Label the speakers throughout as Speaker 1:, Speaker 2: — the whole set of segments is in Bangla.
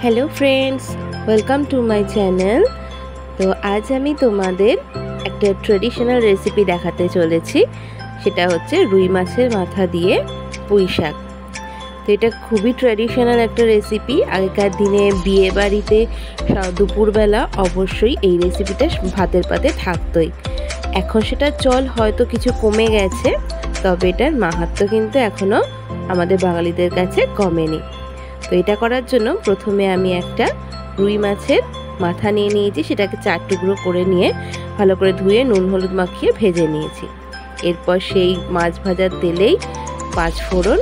Speaker 1: Hello friends, welcome to my channel. तो आज आमी तोमादेर एक ट्रेडिशनल रेसिपि देखाते चलेछि, सेटा होच्छे रुई माछेर माथा दिए पुई शाक। तो এটা খুবই ট্র্যাডিশনাল একটা রেসিপি। আগেকার দিনে বিয়ে বাড়িতে দুপুরবেলা অবশ্যই এই রেসিপিটা ভাতের পাতে থাকতোই। এখন সেটা চল হয়তো কিছু কমে গেছে, তবে এটার মাহাত্ম্য কিন্তু এখনও আমাদের বাঙালিদের কাছে কমেনি। তো এটা করার জন্য প্রথমে আমি একটা রুই মাছের মাথা নিয়ে নিয়েছি, সেটাকে 4 টুকরো করে নিয়ে ভালো করে ধুয়ে নুন হলুদ মাখিয়ে ভেজে নিয়েছি। এরপর সেই মাছ ভাজার তেলেই 5 ফোড়ন,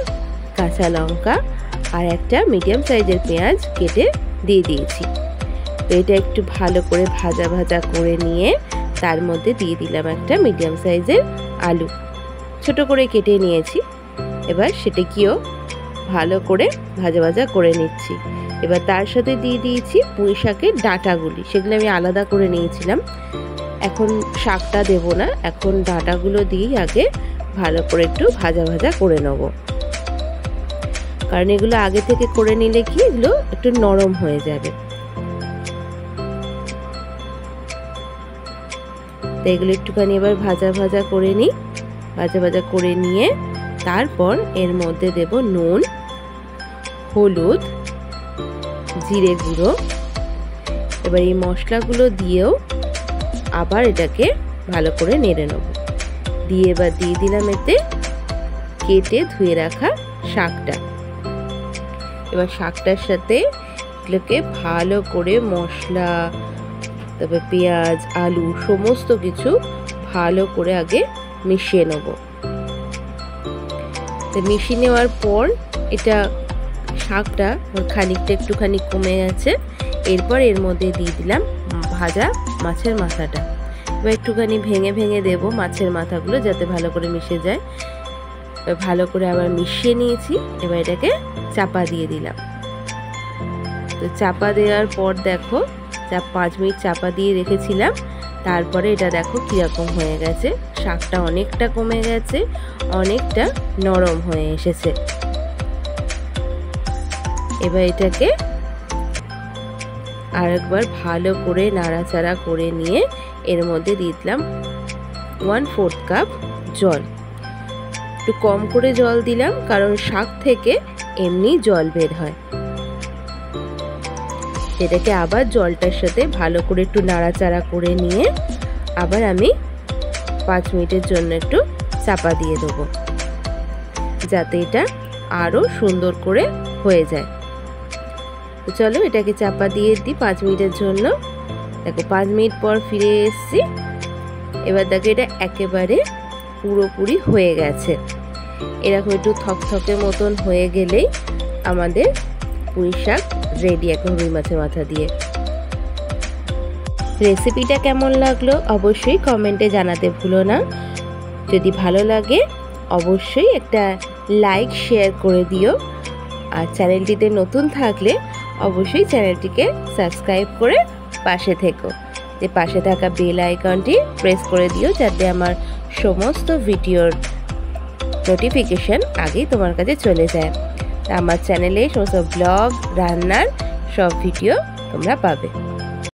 Speaker 1: কাঁচা লঙ্কা আর একটা মিডিয়াম সাইজের পেঁয়াজ কেটে দিয়ে দিয়েছি। তো এটা একটু ভালো করে ভাজা ভাজা করে নিয়ে তার মধ্যে দিয়ে দিলাম একটা মিডিয়াম সাইজের আলু, ছোট করে কেটে নিয়েছি। এবার সেটাকেও ভালো করে ভাজা ভাজা করে নিচ্ছি। এবার তার সাথে দিয়ে দিয়েছি পুঁই শাকের ডাঁটাগুলি, সেগুলো আমি আলাদা করে নিয়েছিলাম। এখন শাকটা দেব না, এখন ডাঁটাগুলো দিয়েই আগে ভালো করে একটু ভাজা ভাজা করে নেব, কারণ এগুলো আগে থেকে করে নিলে কি এগুলো একটু নরম হয়ে যাবে। তো এগুলো একটুখানি এবার ভাজা ভাজা করে নিই। ভাজা ভাজা করে নিয়ে তারপর এর মধ্যে দেব নুন, হলুদ, জিরে গুঁড়ো। এবার এই মশলাগুলো দিয়েও আবার এটাকে ভালো করে নেড়ে নেব। দিয়ে এবার দিয়ে দিলাম এতে কেটে ধুয়ে রাখা শাকটা। এবার শাকটার সাথে এগুলোকে ভালো করে মশলা, তারপর পেঁয়াজ, আলু সমস্ত কিছু ভালো করে আগে মিশিয়ে নেব। তো মিশিয়ে নেওয়ার পর এটা শাকটা খানিকটা একটুখানি কমে গেছে। এরপর এর মধ্যে দিয়ে দিলাম ভাজা মাছের মাথাটা। এবার একটুখানি ভেঙে ভেঙে দেব মাছের মাথাগুলো, যাতে ভালো করে মিশে যায়। ভালো করে আবার মিশিয়ে নিয়েছি। এবার এটাকে চাপা দিয়ে দিলাম। তো চাপা দেওয়ার পর দেখো 5 মিনিট চাপা দিয়ে রেখেছিলাম। তারপরে এটা দেখো কীরকম হয়ে গেছে, শাকটা অনেকটা কমে গেছে, অনেকটা নরম হয়ে এসেছে। এবার এটাকে আরেকবার ভালো করে নাড়াচাড়া করে নিয়ে এর মধ্যে দিয়ে দিলাম 1/4 কাপ জল। একটু কম করে জল দিলাম, কারণ শাক থেকে এমনি জল বের হয়। এটাকে আবার জলটার সাথে ভালো করে একটু নাড়াচাড়া করে নিয়ে আবার আমি 5 মিনিটের জন্য একটু চাপা দিয়ে দেবো, যাতে এটা আরও সুন্দর করে হয়ে যায়। তো চলো এটাকে চাপা দিয়ে দিই 5 মিনিটের জন্য। দেখো 5 মিনিট পর ফিরে এসেছি। এবার দেখো এটা একেবারে পুরোপুরি হয়ে গেছে। এরকম একটু থকথকে মতন হয়ে গেলেই আমাদের পুঁই শাক রেডি, এখন রুই মাছের মাথা দিয়ে। রেসিপিটা কেমন লাগলো অবশ্যই কমেন্টে জানাতে ভুলো না। যদি ভালো লাগে অবশ্যই একটা লাইক শেয়ার করে দিও। আর চ্যানেলটিতে নতুন থাকলে অবশ্যই চ্যানেলটিকে সাবস্ক্রাইব করে পাশে থেকো। যে পাশে থাকা বেল আইকনটি প্রেস করে দিও, যাতে আমার সমস্ত ভিডিওর নোটিফিকেশন আগেই তোমার কাছে চলে যায়। আমার চ্যানেলে সমস্ত ব্লগ, রান্নার সব ভিডিও তোমরা পাবে।